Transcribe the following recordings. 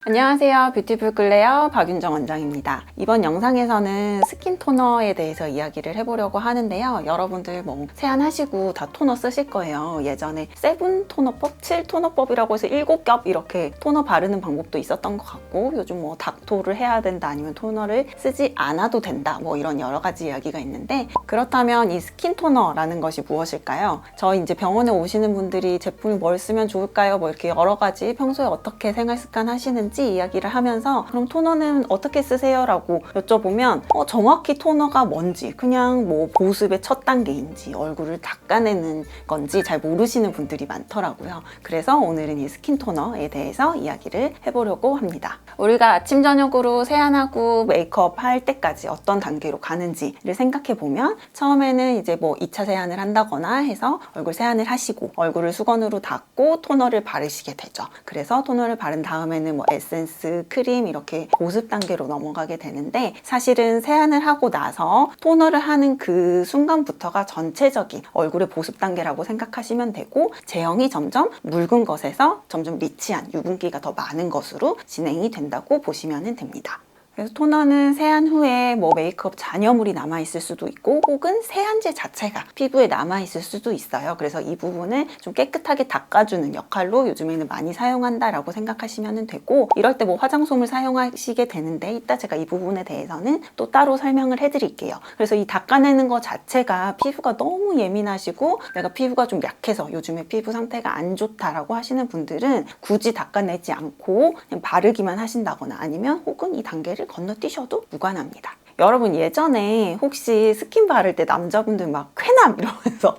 안녕하세요. 뷰티풀 클레어 박윤정 원장입니다. 이번 영상에서는 스킨 토너에 대해서 이야기를 해보려고 하는데요. 여러분들 세안하시고 다 토너 쓰실 거예요. 예전에 세븐 토너법, 7 토너법이라고 해서 7겹 이렇게 토너 바르는 방법도 있었던 것 같고, 요즘 닥토를 해야 된다, 아니면 토너를 쓰지 않아도 된다, 이런 여러 가지 이야기가 있는데, 그렇다면 이 스킨 토너라는 것이 무엇일까요? 저희 이제 병원에 오시는 분들이 제품을 뭘 쓰면 좋을까요? 이렇게 여러 가지 평소에 어떻게 생활 습관 하시는지 이야기를 하면서, 그럼 토너는 어떻게 쓰세요? 라고 여쭤보면 정확히 토너가 뭔지, 그냥 보습의 첫 단계인지 얼굴을 닦아내는 건지 잘 모르시는 분들이 많더라고요. 그래서 오늘은 이 스킨 토너에 대해서 이야기를 해보려고 합니다. 우리가 아침 저녁으로 세안하고 메이크업 할 때까지 어떤 단계로 가는지를 생각해 보면, 처음에는 이제 2차 세안을 한다거나 해서 얼굴 세안을 하시고 얼굴을 수건으로 닦고 토너를 바르시게 되죠. 그래서 토너를 바른 다음에는 에센스, 크림 이렇게 보습 단계로 넘어가게 되는데, 사실은 세안을 하고 나서 토너를 하는 그 순간부터가 전체적인 얼굴의 보습 단계라고 생각하시면 되고, 제형이 점점 묽은 것에서 점점 리치한 유분기가 더 많은 것으로 진행이 된다고 보시면 됩니다. 그래서 토너는 세안 후에 메이크업 잔여물이 남아있을 수도 있고, 혹은 세안제 자체가 피부에 남아있을 수도 있어요. 그래서 이 부분을 좀 깨끗하게 닦아주는 역할로 요즘에는 많이 사용한다라고 생각하시면 되고, 이럴 때 화장솜을 사용하시게 되는데, 이따 제가 이 부분에 대해서는 또 따로 설명을 해드릴게요. 그래서 이 닦아내는 것 자체가 피부가 너무 예민하시고 내가 피부가 좀 약해서 요즘에 피부 상태가 안 좋다라고 하시는 분들은 굳이 닦아내지 않고 그냥 바르기만 하신다거나, 아니면 혹은 이 단계를 건너뛰셔도 무관합니다. 여러분, 예전에 혹시 스킨 바를 때 남자분들 쾌남 이러면서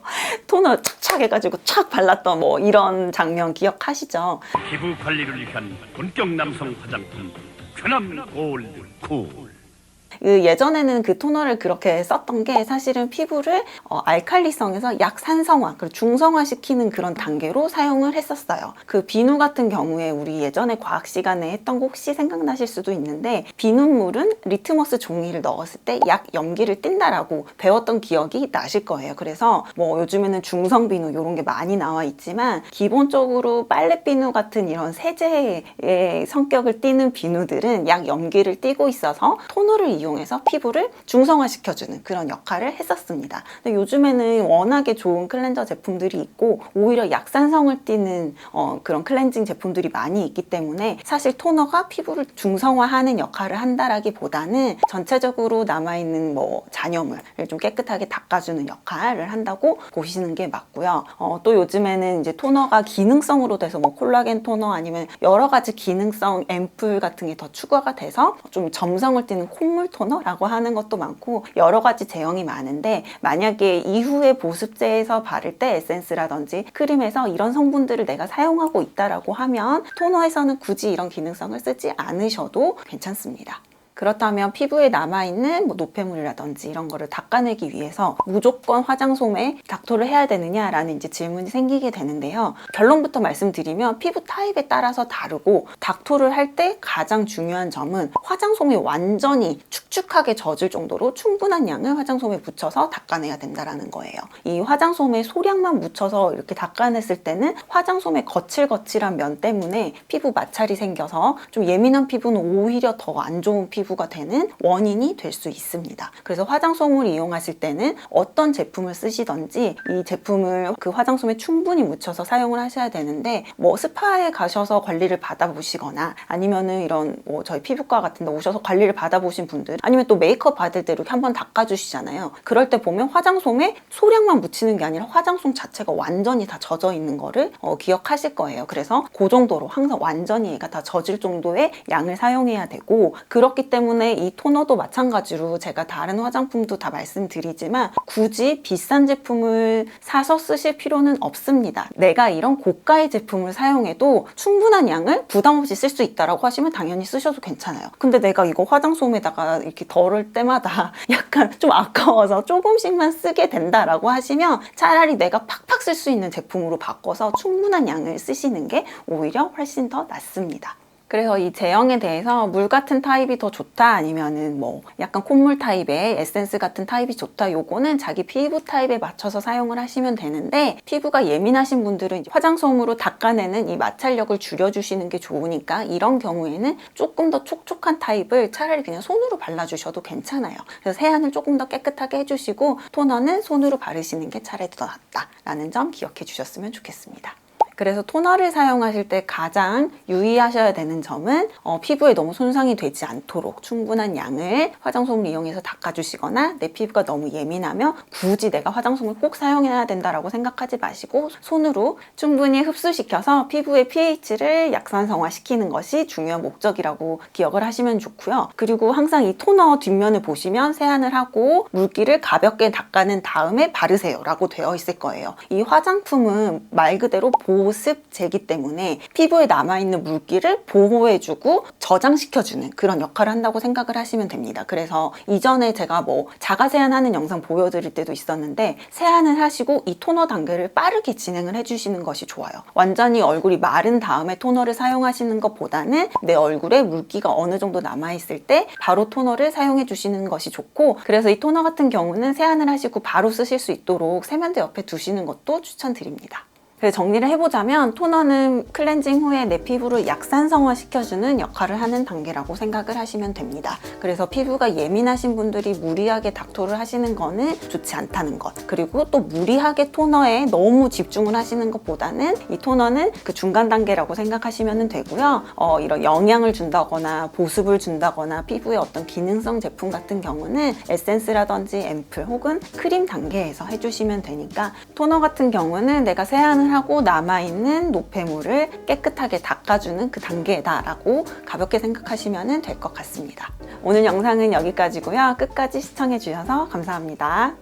토너 착착 해가지고 착 발랐던 이런 장면 기억하시죠? 피부 관리를 위한 본격 남성 화장품 쾌남 골드 쿨. 예전에는 그 토너를 그렇게 썼던 게 사실은 피부를 알칼리성에서 약산성화, 그리고 중성화시키는 그런 단계로 사용을 했었어요. 그 비누 같은 경우에 우리 예전에 과학 시간에 했던 거 혹시 생각나실 수도 있는데, 비눗물은 리트머스 종이를 넣었을 때 약 염기를 띈다라고 배웠던 기억이 나실 거예요. 그래서 요즘에는 중성 비누 이런 게 많이 나와 있지만, 기본적으로 빨래 비누 같은 이런 세제의 성격을 띠는 비누들은 약 염기를 띠고 있어서 토너를 이용해서 피부를 중성화시켜주는 그런 역할을 했었습니다. 근데 요즘에는 워낙에 좋은 클렌저 제품들이 있고, 오히려 약산성을 띠는 그런 클렌징 제품들이 많이 있기 때문에, 사실 토너가 피부를 중성화하는 역할을 한다라기보다는 전체적으로 남아있는 잔여물을 좀 깨끗하게 닦아주는 역할을 한다고 보시는 게 맞고요. 또 요즘에는 이제 토너가 기능성으로 돼서 콜라겐 토너, 아니면 여러 가지 기능성 앰플 같은 게 더 추가가 돼서 좀 점성을 띠는 콧물 토너라고 하는 것도 많고, 여러 가지 제형이 많은데, 만약에 이후에 보습제에서 바를 때 에센스라든지 크림에서 이런 성분들을 내가 사용하고 있다라고 하면 토너에서는 굳이 이런 기능성을 쓰지 않으셔도 괜찮습니다. 그렇다면 피부에 남아있는 노폐물이라든지 이런 거를 닦아내기 위해서 무조건 화장솜에 닥토를 해야 되느냐라는 이제 질문이 생기게 되는데요. 결론부터 말씀드리면 피부 타입에 따라서 다르고, 닥토를 할 때 가장 중요한 점은 화장솜이 완전히 축축하게 젖을 정도로 충분한 양을 화장솜에 묻혀서 닦아내야 된다는 거예요. 이 화장솜에 소량만 묻혀서 이렇게 닦아냈을 때는 화장솜의 거칠거칠한 면 때문에 피부 마찰이 생겨서 좀 예민한 피부는 오히려 더 안 좋은 피부가 되는 원인이 될 수 있습니다. 그래서 화장솜을 이용하실 때는 어떤 제품을 쓰시던지 이 제품을 그 화장솜에 충분히 묻혀서 사용을 하셔야 되는데, 스파에 가셔서 관리를 받아보시거나, 아니면은 이런 저희 피부과 같은 데 오셔서 관리를 받아보신 분들, 아니면 또 메이크업 받을 때 이렇게 한번 닦아주시잖아요. 그럴 때 보면 화장솜에 소량만 묻히는 게 아니라 화장솜 자체가 완전히 다 젖어 있는 거를 기억하실 거예요. 그래서 그 정도로 항상 완전히 얘가 다 젖을 정도의 양을 사용해야 되고, 그렇기 때문에 이 토너도 마찬가지로 제가 다른 화장품도 다 말씀드리지만 굳이 비싼 제품을 사서 쓰실 필요는 없습니다. 내가 이런 고가의 제품을 사용해도 충분한 양을 부담 없이 쓸 수 있다라고 하시면 당연히 쓰셔도 괜찮아요. 근데 내가 이거 화장솜에다가 이렇게 덜을 때마다 약간 좀 아까워서 조금씩만 쓰게 된다라고 하시면, 차라리 내가 팍팍 쓸 수 있는 제품으로 바꿔서 충분한 양을 쓰시는 게 오히려 훨씬 더 낫습니다. 그래서 이 제형에 대해서 물 같은 타입이 더 좋다 아니면은 뭐 약간 콧물 타입의 에센스 같은 타입이 좋다, 요거는 자기 피부 타입에 맞춰서 사용을 하시면 되는데, 피부가 예민하신 분들은 화장솜으로 닦아내는 이 마찰력을 줄여주시는 게 좋으니까 이런 경우에는 조금 더 촉촉한 타입을 차라리 그냥 손으로 발라주셔도 괜찮아요. 그래서 세안을 조금 더 깨끗하게 해주시고 토너는 손으로 바르시는 게 차라리 더 낫다라는 점 기억해 주셨으면 좋겠습니다. 그래서 토너를 사용하실 때 가장 유의하셔야 되는 점은 피부에 너무 손상이 되지 않도록 충분한 양을 화장솜을 이용해서 닦아주시거나, 내 피부가 너무 예민하면 굳이 내가 화장솜을 꼭 사용해야 된다라고 생각하지 마시고 손으로 충분히 흡수시켜서 피부의 pH를 약산성화시키는 것이 중요한 목적이라고 기억을 하시면 좋고요. 그리고 항상 이 토너 뒷면을 보시면 세안을 하고 물기를 가볍게 닦아낸 다음에 바르세요 라고 되어 있을 거예요. 이 화장품은 말 그대로 보습제이기 때문에 피부에 남아있는 물기를 보호해주고 저장시켜주는 그런 역할을 한다고 생각을 하시면 됩니다. 그래서 이전에 제가 뭐 자가 세안하는 영상 보여드릴 때도 있었는데, 세안을 하시고 이 토너 단계를 빠르게 진행을 해주시는 것이 좋아요. 완전히 얼굴이 마른 다음에 토너를 사용하시는 것보다는 내 얼굴에 물기가 어느 정도 남아있을 때 바로 토너를 사용해 주시는 것이 좋고, 그래서 이 토너 같은 경우는 세안을 하시고 바로 쓰실 수 있도록 세면대 옆에 두시는 것도 추천드립니다. 그래서 정리를 해보자면 토너는 클렌징 후에 내 피부를 약산성화 시켜주는 역할을 하는 단계라고 생각을 하시면 됩니다. 그래서 피부가 예민하신 분들이 무리하게 닥토를 하시는 거는 좋지 않다는 것, 그리고 또 무리하게 토너에 너무 집중을 하시는 것보다는 이 토너는 그 중간 단계라고 생각하시면 되고요. 이런 영양을 준다거나 보습을 준다거나 피부에 어떤 기능성 제품 같은 경우는 에센스라든지 앰플 혹은 크림 단계에서 해주시면 되니까, 토너 같은 경우는 내가 세안을 하고 남아있는 노폐물을 깨끗하게 닦아주는 그 단계다라고 가볍게 생각하시면 될 것 같습니다. 오늘 영상은 여기까지고요. 끝까지 시청해주셔서 감사합니다.